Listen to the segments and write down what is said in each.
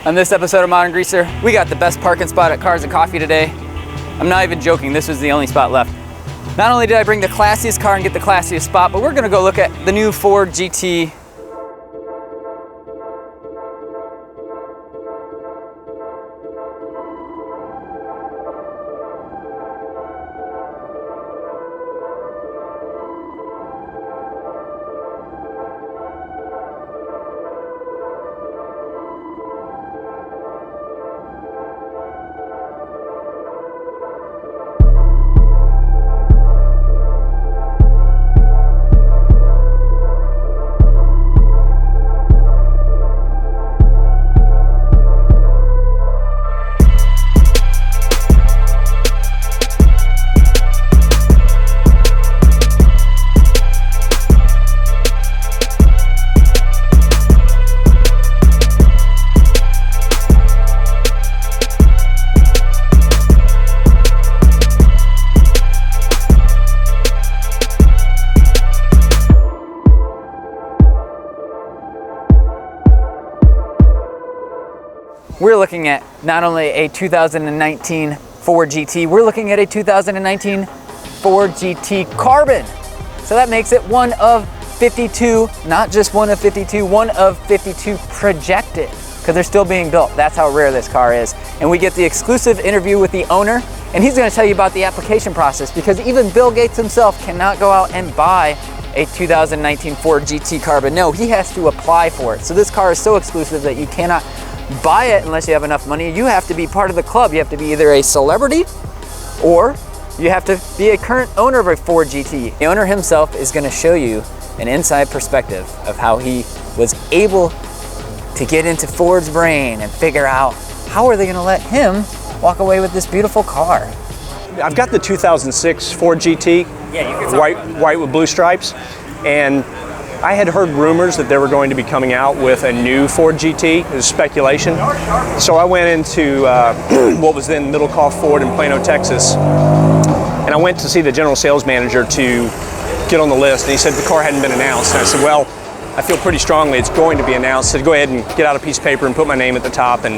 On this episode of Modern Greaser, we got the best parking spot at Cars and Coffee today. I'm not even joking, this was the only spot left. Not only did I bring the classiest car and get the classiest spot, but we're gonna go look at the new Ford GT. We're looking at not only a 2019 Ford GT, we're looking at a 2019 Ford GT Carbon. So that makes it one of 52, not just one of 52, one of 52 projected, because they're still being built. That's how rare this car is. And we get the exclusive interview with the owner, and he's gonna tell you about the application process, because even Bill Gates himself cannot go out and buy a 2019 Ford GT Carbon. No, he has to apply for it. So this car is so exclusive that you cannot buy it unless you have enough money. You have to be part of the club. You have to be either a celebrity or you have to be a current owner of a Ford GT. The owner himself is going to show you an inside perspective of how he was able to get into Ford's brain and figure out how are they going to let him walk away with this beautiful car. I've got the 2006 Ford GT, white with blue stripes, and I had heard rumors that they were going to be coming out with a new Ford GT. It was speculation. So I went into what was then Middlecoff Ford in Plano, Texas, and I went to see the general sales manager to get on the list, and he said the car hadn't been announced. And I said, well, I feel pretty strongly it's going to be announced. So go ahead and get out a piece of paper and put my name at the top, and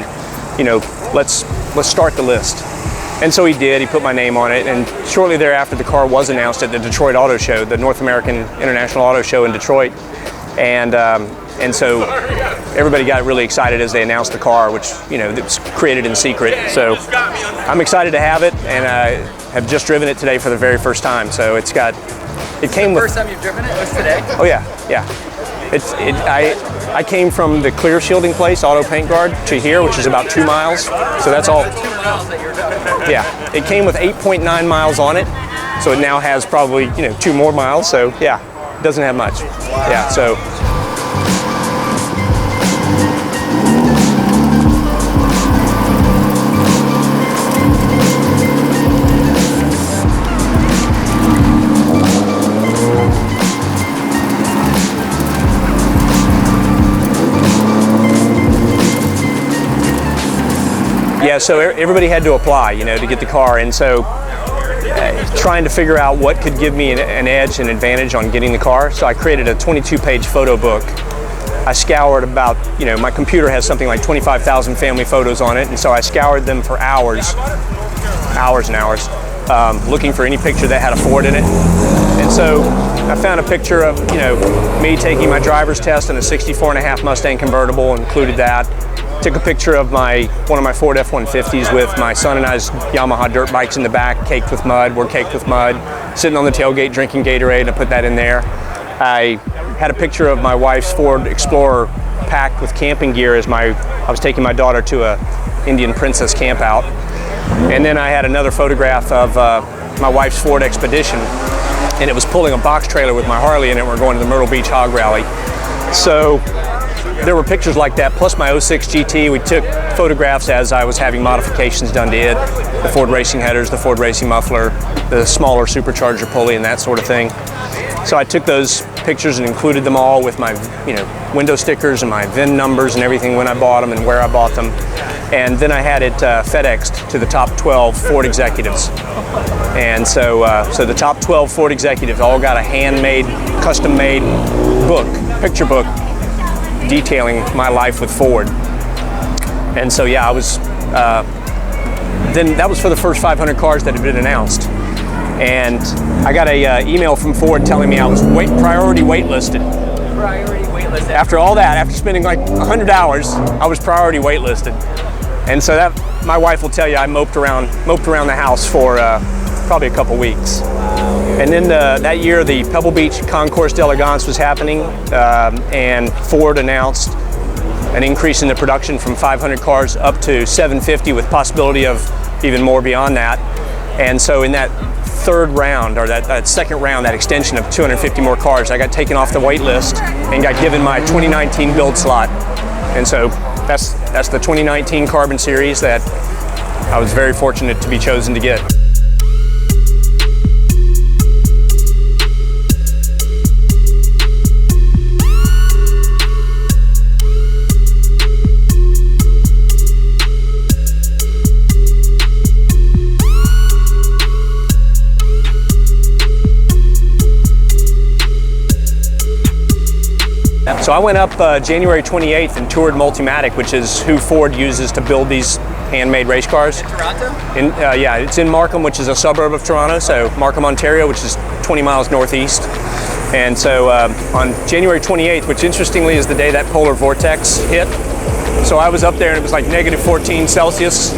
let's start the list. And so he did. He put my name on it, and shortly thereafter the car was announced at the Detroit Auto Show, the North American International Auto Show in Detroit. And so everybody got really excited as they announced the car, which it was created in secret. So I'm excited to have it, and I have just driven it today for the very first time. So it came with. The first time you've driven it was today? Oh yeah. I came from the clear shielding place, Auto Paint Guard, to here, which is about 2 miles. So that's all. 2 miles that you're driving. Yeah, it came with 8.9 miles on it, so it now has probably 2 more miles. So yeah, it doesn't have much. Wow. Yeah, so. Yeah, so everybody had to apply, to get the car, and so trying to figure out what could give me an edge and advantage on getting the car. So I created a 22-page photo book. I scoured about, my computer has something like 25,000 family photos on it, and so I scoured them for hours and hours, looking for any picture that had a Ford in it. And so I found a picture of, me taking my driver's test in a 64.5 Mustang convertible, included that. Took a picture of one of my Ford F-150s with my son and I's Yamaha dirt bikes in the back, caked with mud. We're caked with mud, sitting on the tailgate drinking Gatorade. I put that in there. I had a picture of my wife's Ford Explorer packed with camping gear as I was taking my daughter to a Indian Princess camp out. And then I had another photograph of my wife's Ford Expedition, and it was pulling a box trailer with my Harley in it. We're going to the Myrtle Beach Hog Rally. So there were pictures like that, plus my 06 GT. We took photographs as I was having modifications done to it, the Ford Racing headers, the Ford Racing muffler, the smaller supercharger pulley, and that sort of thing. So I took those pictures and included them all with my window stickers and my VIN numbers and everything, when I bought them and where I bought them. And then I had it FedExed to the top 12 Ford executives. And so the top 12 Ford executives all got a handmade, custom-made book, picture book, detailing my life with Ford. And so yeah, I was, then that was for the first 500 cars that had been announced. And I got a email from Ford telling me I was priority waitlisted. Priority waitlisted. After all that, after spending like 100 hours, I was priority waitlisted. And so that, my wife will tell you, I moped around the house for probably a couple weeks. And then that year, the Pebble Beach Concours d'Elegance was happening, and Ford announced an increase in the production from 500 cars up to 750 with possibility of even more beyond that. And so in that third round, or that second round, that extension of 250 more cars, I got taken off the wait list and got given my 2019 build slot. And so that's the 2019 Carbon Series that I was very fortunate to be chosen to get. So I went up January 28th and toured Multimatic, which is who Ford uses to build these handmade race cars. In Toronto? Yeah, it's in Markham, which is a suburb of Toronto, so Markham, Ontario, which is 20 miles northeast. And so on January 28th, which interestingly is the day that polar vortex hit, so I was up there and it was like negative 14 Celsius,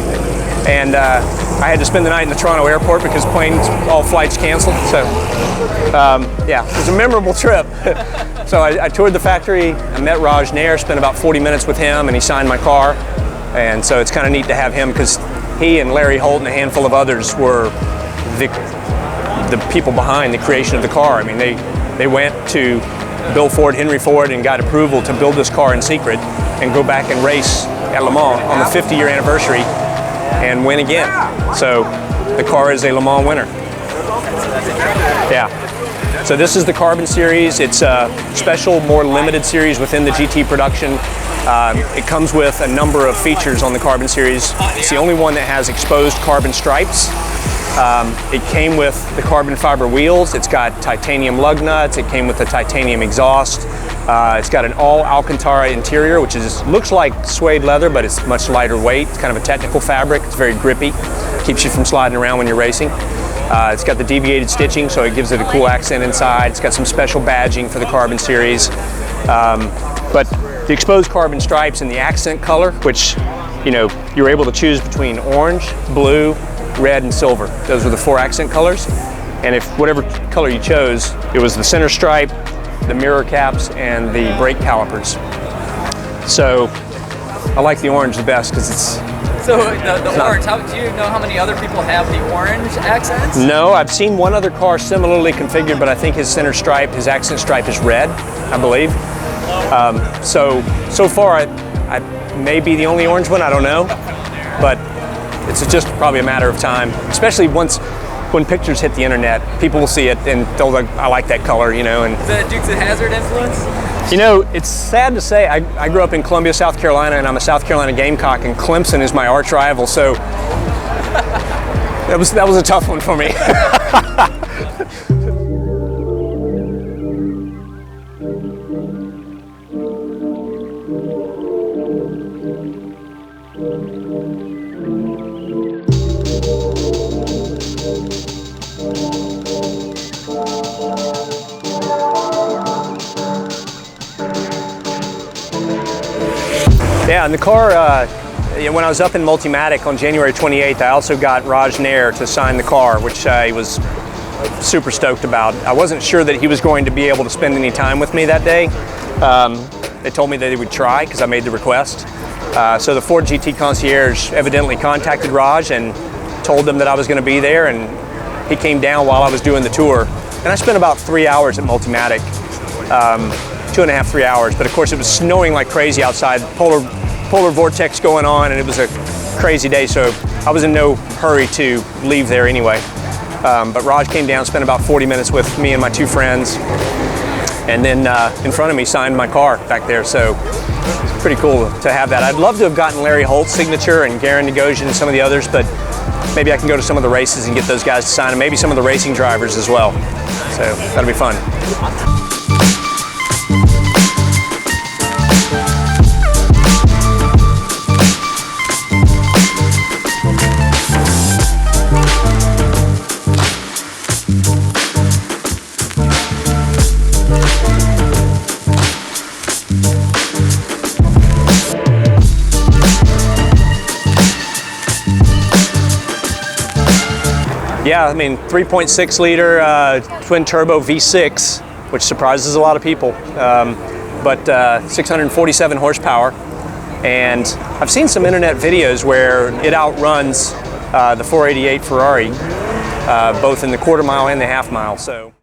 and I had to spend the night in the Toronto airport because all flights canceled. So yeah, it was a memorable trip. So I toured the factory, I met Raj Nair, spent about 40 minutes with him, and he signed my car. And so it's kind of neat to have him, because he and Larry Holt and a handful of others were the people behind the creation of the car. I mean, they went to Bill Ford, Henry Ford, and got approval to build this car in secret and go back and race at Le Mans on the 50-year anniversary and win again. So the car is a Le Mans winner. Yeah. So this is the Carbon Series. It's a special, more limited series within the GT production. It comes with a number of features on the Carbon Series. It's the only one that has exposed carbon stripes. It came with the carbon fiber wheels. It's got titanium lug nuts. It came with the titanium exhaust. It's got an all Alcantara interior, which looks like suede leather, but it's much lighter weight. It's kind of a technical fabric. It's very grippy. Keeps you from sliding around when you're racing. It's got the deviated stitching, so it gives it a cool accent inside. It's got some special badging for the Carbon Series. But the exposed carbon stripes and the accent color, which, you know, you're able to choose between orange, blue, red, and silver. Those were the 4 accent colors. And if whatever color you chose, it was the center stripe, the mirror caps, and the brake calipers. So I like the orange the best because it's... So the orange, do you know how many other people have the orange accents? No, I've seen one other car similarly configured, but I think his center stripe, his accent stripe is red, I believe. So far, I may be the only orange one, I don't know. But it's just probably a matter of time, especially when pictures hit the internet, people will see it and they'll like, I like that color, you know. And is that a Dukes of Hazzard influence? You know, it's sad to say, I grew up in Columbia, South Carolina, and I'm a South Carolina Gamecock, and Clemson is my arch rival, so that was a tough one for me. Yeah, and the car, when I was up in Multimatic on January 28th, I also got Raj Nair to sign the car, which I was super stoked about. I wasn't sure that he was going to be able to spend any time with me that day. They told me that they would try because I made the request. So the Ford GT concierge evidently contacted Raj and told them that I was going to be there, and he came down while I was doing the tour. And I spent about 3 hours at Multimatic. 2.5, 3 hours, but of course it was snowing like crazy outside, polar vortex going on, and it was a crazy day, so I was in no hurry to leave there anyway. But Raj came down, spent about 40 minutes with me and my 2 friends, and then in front of me signed my car back there, so it's pretty cool to have that. I'd love to have gotten Larry Holt's signature and Garen Negosian and some of the others, but maybe I can go to some of the races and get those guys to sign, and maybe some of the racing drivers as well, so that'll be fun. Yeah, I mean, 3.6 liter twin turbo V6, which surprises a lot of people, but 647 horsepower. And I've seen some internet videos where it outruns the 488 Ferrari, both in the quarter mile and the half mile. So.